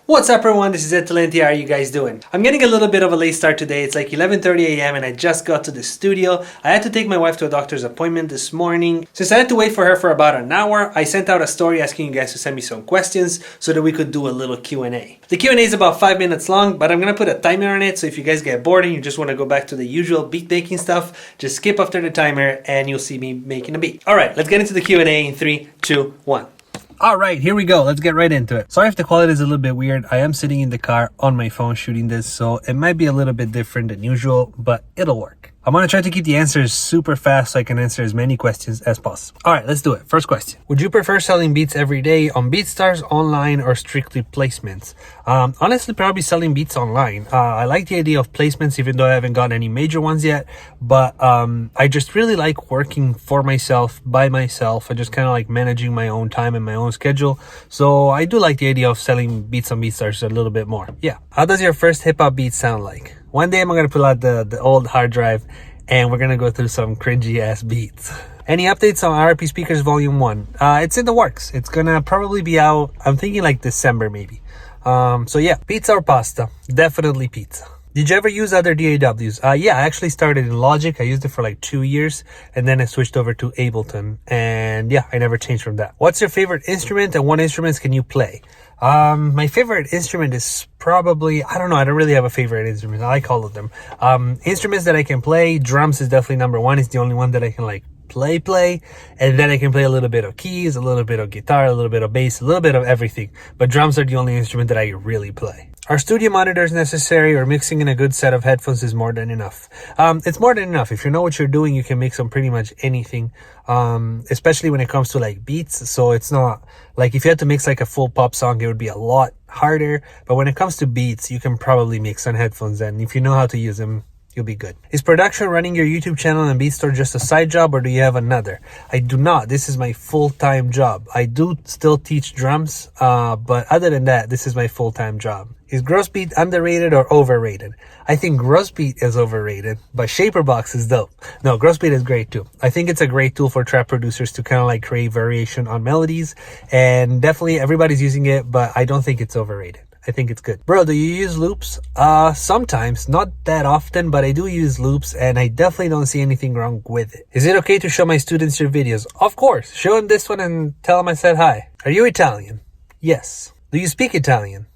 What's up everyone, this is EdTalenti. How are you guys doing? I'm getting a little bit of a late start today. It's like 11:30 a.m. and I just got to the studio. I had to take my wife to a doctor's appointment this morning. Since I had to wait for her for about an hour, I sent out a story asking you guys to send me some questions so that we could do a little Q&A. The Q&A is about 5 minutes long, but I'm gonna put a timer on it, so if you guys get bored and you just want to go back to the usual beat making stuff, just skip after the timer and you'll see me making a beat. Alright, let's get into the Q&A in 3, 2, 1. Alright, here we go. Let's get right into it. Sorry if the quality is a little bit weird. I am sitting in the car on my phone shooting this, so it might be a little bit different than usual, but it'll work. I'm going to try to keep the answers super fast so I can answer as many questions as possible. Alright, let's do it. First question. Would you prefer selling beats every day on BeatStars, online, or strictly placements? Honestly, probably selling beats online. I like the idea of placements even though I haven't gotten any major ones yet, but I just really like working for myself, by myself. I just kind of like managing my own time and my own schedule. So I do like the idea of selling beats on BeatStars a little bit more. Yeah. How does your first hip-hop beat sound like? One day I'm going to pull out the old hard drive and we're going to go through some cringy ass beats. Any updates on RP Speakers Volume 1? It's in the works. It's going to probably be out, I'm thinking like December maybe. So yeah, pizza or pasta? Definitely pizza. Did you ever use other DAWs? Yeah, I actually started in Logic. I used it for like 2 years and then I switched over to Ableton. And yeah, I never changed from that. What's your favorite instrument and what instruments can you play? My favorite instrument is probably, I don't know, I don't really have a favorite instrument. I like all of them. Instruments that I can play, drums is definitely number one. It's the only one that I can like play. And then I can play a little bit of keys, a little bit of guitar, a little bit of bass, a little bit of everything. But drums are the only instrument that I really play. Are studio monitors necessary or mixing in a good set of headphones is more than enough? It's more than enough. If you know what you're doing, you can mix on pretty much anything, especially when it comes to like beats. So it's not like if you had to mix like a full pop song, it would be a lot harder. But when it comes to beats, you can probably mix on headphones, and if you know how to use them, you'll be good. Is production running your YouTube channel and BeatStore just a side job, or do you have another? I do not. This is my full-time job. I do still teach drums, but other than that, this is my full-time job. Is Grossbeat underrated or overrated? I think Grossbeat is overrated, but Shaperbox is dope. No, Grossbeat is great too. I think it's a great tool for trap producers to kind of like create variation on melodies, and definitely everybody's using it, but I don't think it's overrated. I think it's good. Bro, do you use loops? Sometimes, not that often, but I do use loops and I definitely don't see anything wrong with it. Is it okay to show my students your videos? Of course. Show them this one and tell them I said hi. Are you Italian? Yes. Do you speak Italian?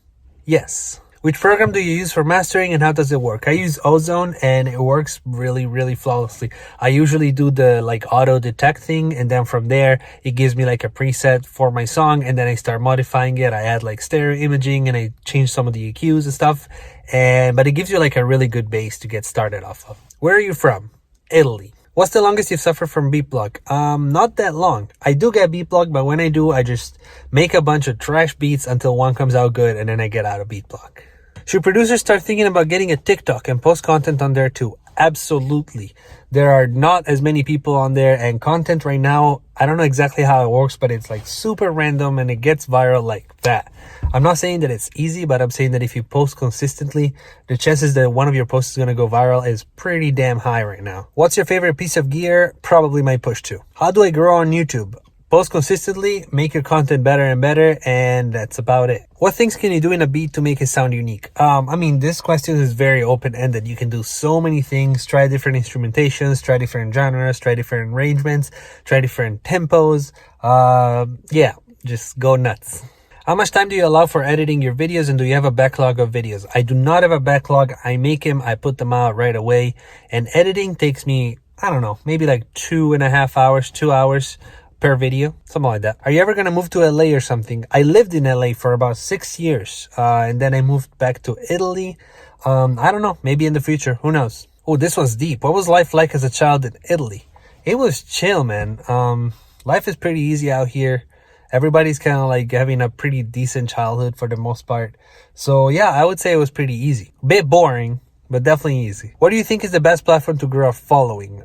Yes. Which program do you use for mastering and how does it work? I use Ozone and it works really flawlessly. I usually do the like auto detect thing, and then from there it gives me like a preset for my song, and then I start modifying it. I add like stereo imaging and I change some of the EQs and stuff, but it gives you like a really good base to get started off of. Where are you from? Italy. What's the longest you've suffered from beat block? Not that long. I do get beat block, but when I do, I just make a bunch of trash beats until one comes out good, and then I get out of beat block. Should producers start thinking about getting a TikTok and post content on there too? Absolutely. There are not as many people on there, and content right now, I don't know exactly how it works, but it's like super random and it gets viral like that. I'm not saying that it's easy, but I'm saying that if you post consistently, the chances that one of your posts is going to go viral is pretty damn high right now. What's your favorite piece of gear? Probably my Push 2. How do I grow on YouTube? Post consistently, make your content better and better, and that's about it. What things can you do in a beat to make it sound unique? I mean, this question is very open-ended. You can do so many things, try different instrumentations, try different genres, try different arrangements, try different tempos. Yeah, just go nuts. How much time do you allow for editing your videos, and do you have a backlog of videos? I do not have a backlog. I make them, I put them out right away, and editing takes me, I don't know, maybe like 2.5 hours, 2 hours per video, something like that. Are you ever gonna move to LA or something? I lived in LA for about 6 years, and then I moved back to Italy. I don't know, maybe in the future, who knows? Oh, this one's deep. What was life like as a child in Italy? It was chill, man. Life is pretty easy out here. Everybody's kind of like having a pretty decent childhood for the most part. So yeah, I would say it was pretty easy. Bit boring, but definitely easy. What do you think is the best platform to grow a following?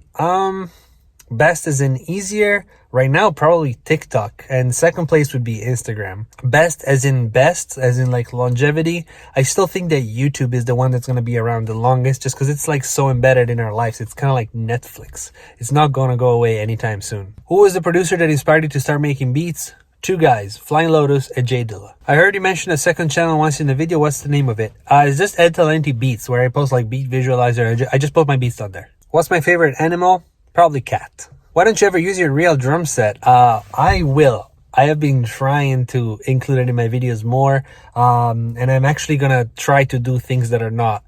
Best as in easier, right now probably TikTok, and second place would be Instagram. Best as in like longevity, I still think that YouTube is the one that's going to be around the longest, just because it's like so embedded in our lives. It's kind of like Netflix. It's not going to go away anytime soon. Who was the producer that inspired you to start making beats? Two Guys, Flying Lotus, and J Dilla. I heard you mention a second channel once in the video. What's the name of it? It's just EdTalenti Beats, where I post like beat visualizer. I just post my beats on there. What's my favorite animal? Probably cat. Why don't you ever use your real drum set? I will. I have been trying to include it in my videos more, and I'm actually gonna try to do things that are not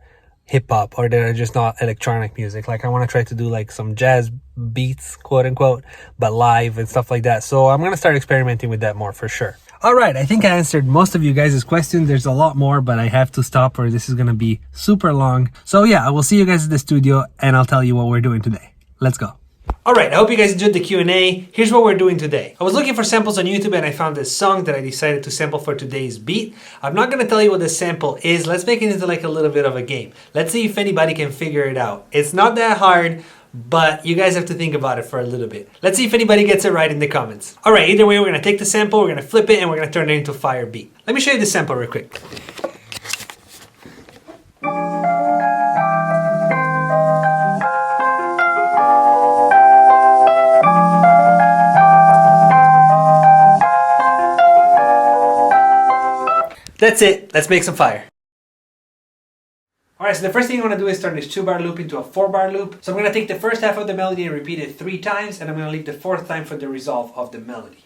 hip-hop or that are just not electronic music. Like I want to try to do like some jazz beats, quote unquote, but live and stuff like that. So I'm gonna start experimenting with that more for sure. All right, I think I answered most of you guys' questions. There's a lot more, but I have to stop or this is gonna be super long. So yeah, I will see you guys at the studio and I'll tell you what we're doing today. Let's go. Alright, I hope you guys enjoyed the Q&A. Here's what we're doing today. I was looking for samples on YouTube and I found this song that I decided to sample for today's beat. I'm not going to tell you what this sample is. Let's make it into like a little bit of a game. Let's see if anybody can figure it out. It's not that hard, but you guys have to think about it for a little bit. Let's see if anybody gets it right in the comments. Alright, either way, we're going to take the sample, we're going to flip it, and we're going to turn it into a fire beat. Let me show you the sample real quick. That's it, let's make some fire. Alright, so the first thing I want to do is turn this 2-bar loop into a 4-bar loop. So I'm going to take the first half of the melody and repeat it 3 times, and I'm going to leave the 4th time for the resolve of the melody.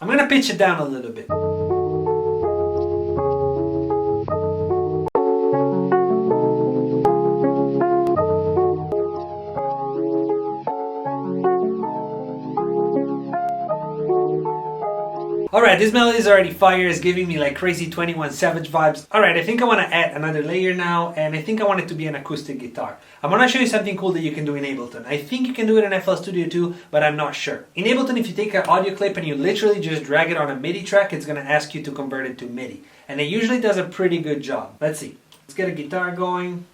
I'm going to pitch it down a little bit. Alright, this melody is already fire. It's giving me like crazy 21 Savage vibes. Alright, I think I want to add another layer now, and I think I want it to be an acoustic guitar. I'm going to show you something cool that you can do in Ableton. I think you can do it in FL Studio too, but I'm not sure. In Ableton, if you take an audio clip and you literally just drag it on a MIDI track, it's going to ask you to convert it to MIDI. And it usually does a pretty good job. Let's see. Let's get a guitar going.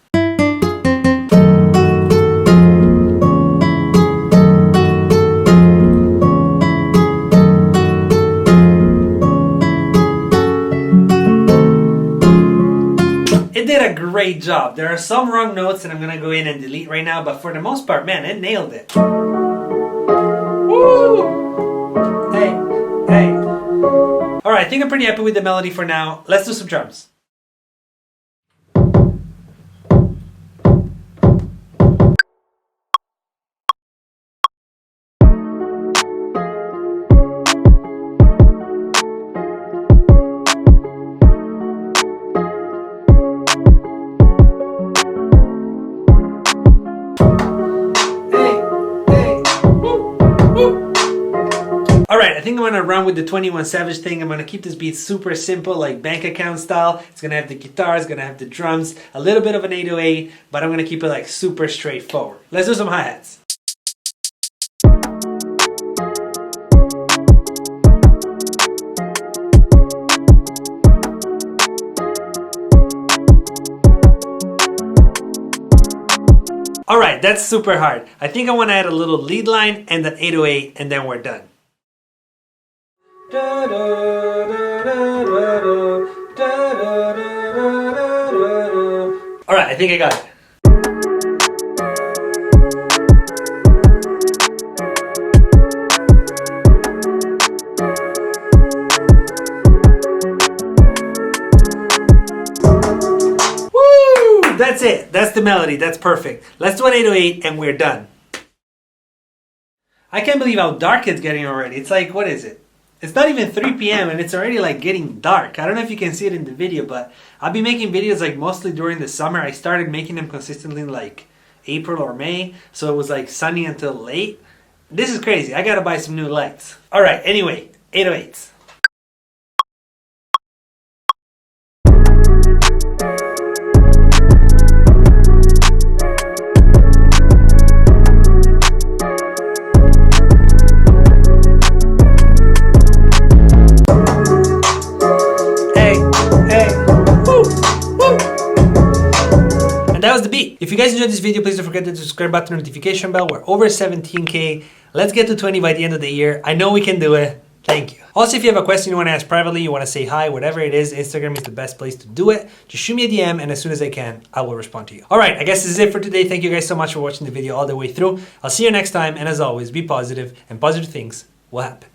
It did a great job. There are some wrong notes that I'm gonna go in and delete right now, but for the most part, man, it nailed it. Woo! Hey, hey. Alright, I think I'm pretty happy with the melody for now. Let's do some drums. Alright, I think I'm going to run with the 21 Savage thing. I'm going to keep this beat super simple, like bank account style. It's going to have the guitar, it's going to have the drums, a little bit of an 808, but I'm going to keep it like super straightforward. Let's do some hi-hats. Alright, that's super hard. I think I want to add a little lead line and an 808 and then we're done. Alright, I think I got it. Woo! That's it. That's the melody. That's perfect. Let's do an 808 and we're done. I can't believe how dark it's getting already. It's like, what is it? It's not even 3 p.m. and it's already like getting dark. I don't know if you can see it in the video, but I've been making videos like mostly during the summer. I started making them consistently in like April or May, so it was like sunny until late. This is crazy. I gotta buy some new lights. Alright, anyway, 808s. That was the beat. If you guys enjoyed this video, please don't forget to subscribe button, notification bell. We're over 17K. Let's get to 20 by the end of the year. I know we can do it. Thank you. Also, if you have a question you want to ask privately, you want to say hi, whatever it is, Instagram is the best place to do it. Just shoot me a DM, and as soon as I can, I will respond to you. All right, I guess this is it for today. Thank you guys so much for watching the video all the way through. I'll see you next time, and as always, be positive, and positive things will happen.